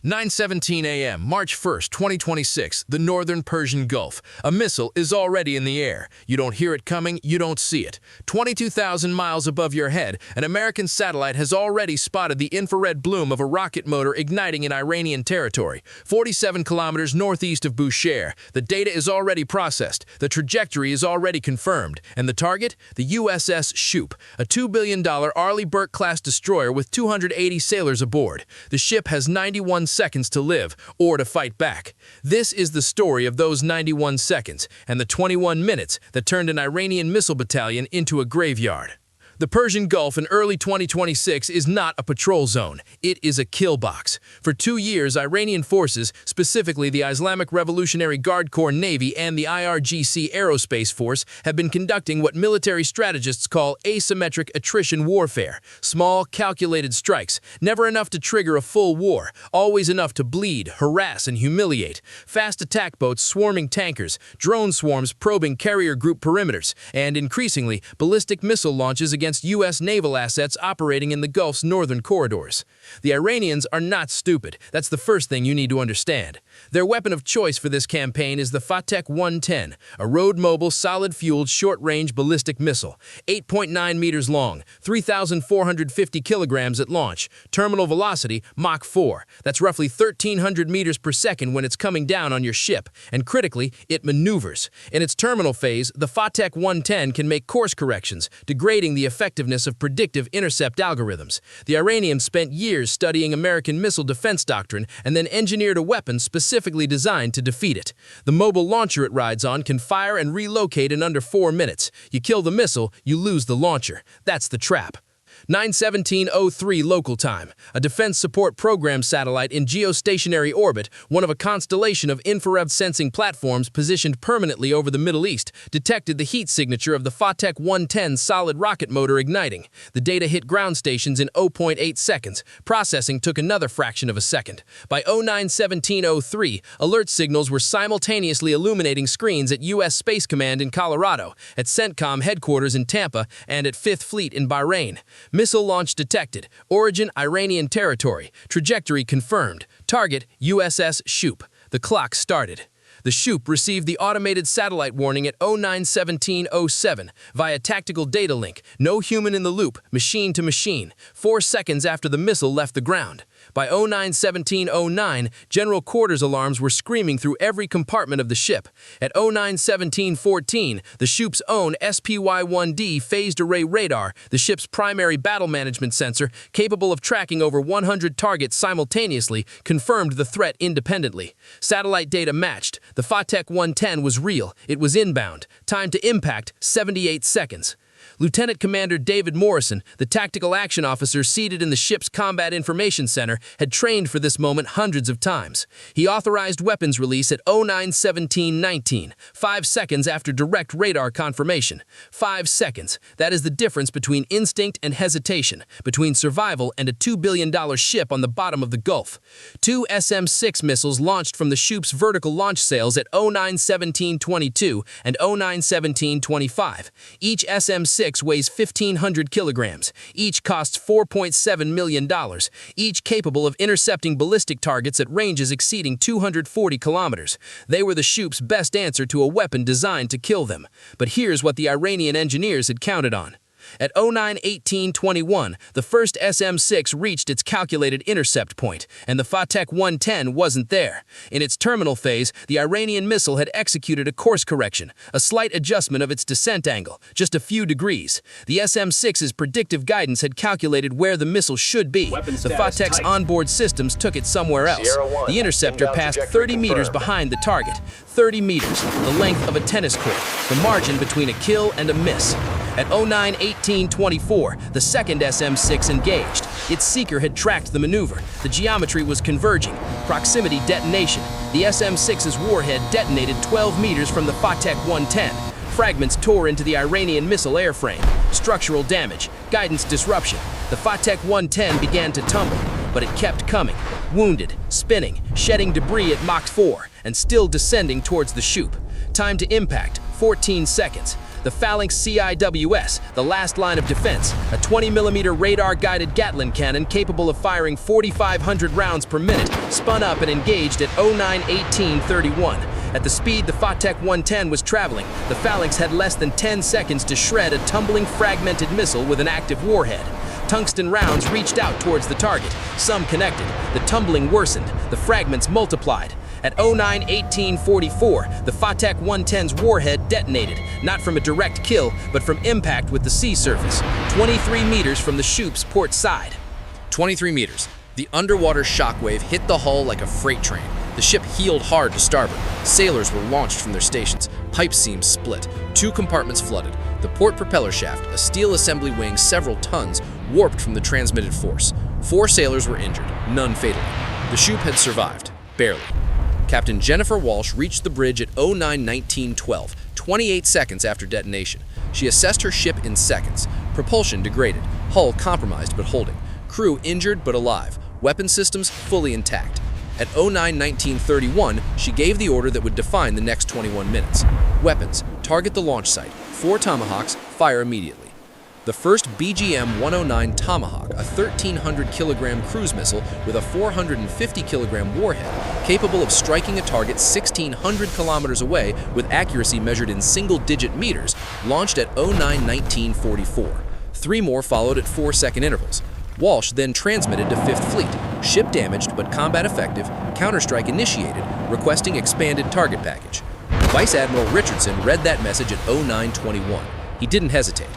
9:17 a.m., March 1st, 2026, the northern Persian Gulf. A missile is already in the air. You don't hear it coming, you don't see it. 22,000 miles above your head, an American satellite has already spotted the infrared bloom of a rocket motor igniting in Iranian territory, 47 kilometers northeast of Bushehr. The data is already processed, the trajectory is already confirmed, and the target? The USS Shoop, a $2 billion Arleigh Burke-class destroyer with 280 sailors aboard. The ship has 91 seconds to live or to fight back. This is the story of those 91 seconds and the 21 minutes that turned an Iranian missile battalion into a graveyard. The Persian Gulf in early 2026 is not a patrol zone. It is a kill box. For 2 years, Iranian forces, specifically the Islamic Revolutionary Guard Corps Navy and the IRGC Aerospace Force, have been conducting what military strategists call asymmetric attrition warfare. Small, calculated strikes, never enough to trigger a full war, always enough to bleed, harass, and humiliate. Fast attack boats swarming tankers, drone swarms probing carrier group perimeters, and increasingly, ballistic missile launches against U.S. naval assets operating in the Gulf's northern corridors. The Iranians are not stupid. That's the first thing you need to understand. Their weapon of choice for this campaign is the Fateh-110, a road-mobile, solid-fueled, short-range ballistic missile, 8.9 meters long, 3,450 kilograms at launch, terminal velocity Mach 4. That's roughly 1,300 meters per second when it's coming down on your ship, and critically, it maneuvers. In its terminal phase, the Fateh-110 can make course corrections, degrading the effectiveness of predictive intercept algorithms. The Iranians spent years studying American missile defense doctrine and then engineered a weapon specifically designed to defeat it. The mobile launcher it rides on can fire and relocate in under 4 minutes. You kill the missile, you lose the launcher. That's the trap. 9:17:03 local time. A Defense Support Program satellite in geostationary orbit, one of a constellation of infrared sensing platforms positioned permanently over the Middle East, detected the heat signature of the Fateh-110 solid rocket motor igniting. The data hit ground stations in 0.8 seconds. Processing took another fraction of a second. By 09:17:03, alert signals were simultaneously illuminating screens at U.S. Space Command in Colorado, at CENTCOM headquarters in Tampa, and at 5th Fleet in Bahrain. Missile launch detected. Origin Iranian territory. Trajectory confirmed. Target USS Shoop. The clock started. The Shoop received the automated satellite warning at 09:17:07 via tactical data link, no human in the loop, machine to machine, 4 seconds after the missile left the ground. By 09:17:09, general quarters alarms were screaming through every compartment of the ship. At 09:17:14, the Shoop's own SPY-1D phased array radar, the ship's primary battle management sensor, capable of tracking over 100 targets simultaneously, confirmed the threat independently. Satellite data matched. The Fateh-110 was real. It was inbound. Time to impact, 78 seconds. Lieutenant Commander David Morrison, the tactical action officer seated in the ship's Combat Information Center, had trained for this moment hundreds of times. He authorized weapons release at 09:17:19, 5 seconds after direct radar confirmation. 5 seconds. That is the difference between instinct and hesitation, between survival and a $2 billion ship on the bottom of the Gulf. 2 SM-6 missiles launched from the Shoop's vertical launch sails at 09:17:22 and 09:17:25. Each SM-6 weighs 1,500 kilograms. Each costs $4.7 million. Each capable of intercepting ballistic targets at ranges exceeding 240 kilometers. They were the Shoop's best answer to a weapon designed to kill them. But here's what the Iranian engineers had counted on. At 09:18:21, the first SM-6 reached its calculated intercept point, and the Fateh-110 wasn't there. In its terminal phase, the Iranian missile had executed a course correction, a slight adjustment of its descent angle, just a few degrees. The SM-6's predictive guidance had calculated where the missile should be. The Fateh's onboard systems took it somewhere else. The interceptor passed 30 meters behind the target. 30 meters, the length of a tennis court, the margin between a kill and a miss. At 09:18:24, the second SM-6 engaged. Its seeker had tracked the maneuver. The geometry was converging. Proximity detonation. The SM-6's warhead detonated 12 meters from the Fateh-110. Fragments tore into the Iranian missile airframe. Structural damage. Guidance disruption. The Fateh-110 began to tumble, but it kept coming. Wounded, spinning, shedding debris at Mach 4, and still descending towards the Shoop. Time to impact, 14 seconds. the Phalanx CIWS, the last line of defense, a 20mm radar-guided Gatling cannon capable of firing 4,500 rounds per minute, spun up and engaged at 09:18:31. At the speed the Fateh-110 was traveling, the Phalanx had less than 10 seconds to shred a tumbling, fragmented missile with an active warhead. Tungsten rounds reached out towards the target. Some connected. The tumbling worsened. The fragments multiplied. At 09:18:44, the Fateh-110's warhead detonated, not from a direct kill, but from impact with the sea surface, 23 meters from the ship's port side. 23 meters. The underwater shockwave hit the hull like a freight train. The ship heeled hard to starboard. Sailors were launched from their stations. Pipe seams split. 2 compartments flooded. The port propeller shaft, a steel assembly weighing several tons, warped from the transmitted force. 4 sailors were injured, none fatally. The ship had survived, barely. Captain Jennifer Walsh reached the bridge at 09:19:12, 28 seconds after detonation. She assessed her ship in seconds. Propulsion degraded, hull compromised but holding, crew injured but alive, weapon systems fully intact. At 09:19:31, she gave the order that would define the next 21 minutes. Weapons: target the launch site. 4 Tomahawks, fire immediately. The first BGM-109 Tomahawk, a 1,300-kilogram cruise missile with a 450-kilogram warhead, capable of striking a target 1,600 kilometers away with accuracy measured in single-digit meters, launched at 09:19:44. 3 more followed at 4-second intervals. Walsh then transmitted to 5th Fleet, ship damaged but combat effective, counterstrike initiated, requesting expanded target package. Vice Admiral Richardson read that message at 09:21. He didn't hesitate.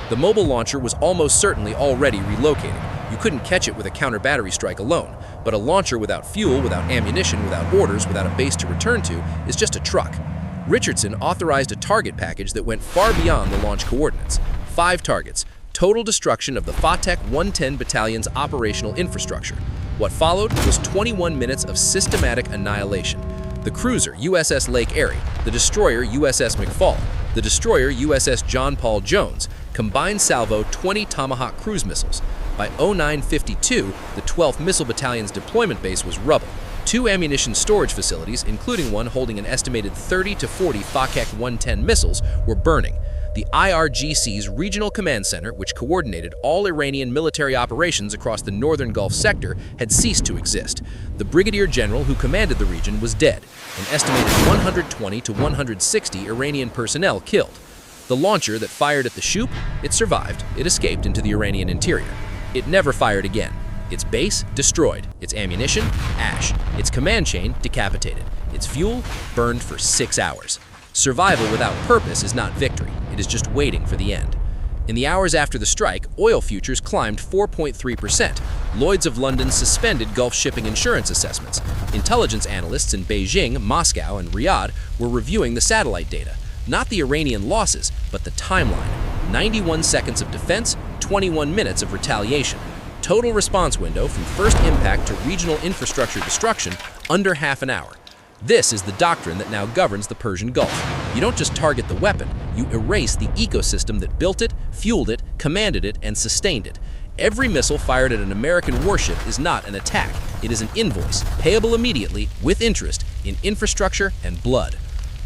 The mobile launcher was almost certainly already relocating. You couldn't catch it with a counter-battery strike alone, but a launcher without fuel, without ammunition, without orders, without a base to return to is just a truck. Richardson authorized a target package that went far beyond the launch coordinates. 5 targets. Total destruction of the Fateh-110 battalion's operational infrastructure. What followed was 21 minutes of systematic annihilation. The cruiser USS Lake Erie, the destroyer USS McFall, the destroyer USS John Paul Jones, combined salvo 20 Tomahawk cruise missiles. By 09:52, the 12th Missile Battalion's deployment base was rubble. 2 ammunition storage facilities, including one holding an estimated 30 to 40 Fateh-110 missiles, were burning. The IRGC's Regional Command Center, which coordinated all Iranian military operations across the northern Gulf sector, had ceased to exist. The Brigadier General who commanded the region was dead, an estimated 120 to 160 Iranian personnel killed. The launcher that fired at the ship, it survived. It escaped into the Iranian interior. It never fired again. Its base, destroyed. Its ammunition, ash. Its command chain, decapitated. Its fuel, burned for 6 hours. Survival without purpose is not victory. It is just waiting for the end. In the hours after the strike, oil futures climbed 4.3%. Lloyd's of London suspended Gulf shipping insurance assessments. Intelligence analysts in Beijing, Moscow, and Riyadh were reviewing the satellite data. Not the Iranian losses, but the timeline. 91 seconds of defense, 21 minutes of retaliation. Total response window from first impact to regional infrastructure destruction, under half an hour. This is the doctrine that now governs the Persian Gulf. You don't just target the weapon, you erase the ecosystem that built it, fueled it, commanded it, and sustained it. Every missile fired at an American warship is not an attack. It is an invoice, payable immediately, with interest, in infrastructure and blood.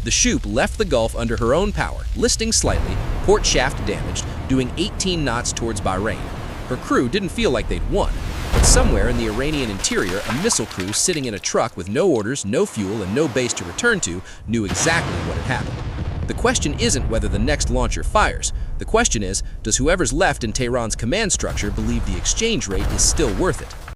The ship left the Gulf under her own power, listing slightly, port shaft damaged, doing 18 knots towards Bahrain. Her crew didn't feel like they'd won. But somewhere in the Iranian interior, a missile crew sitting in a truck with no orders, no fuel, and no base to return to knew exactly what had happened. The question isn't whether the next launcher fires. The question is, does whoever's left in Tehran's command structure believe the exchange rate is still worth it?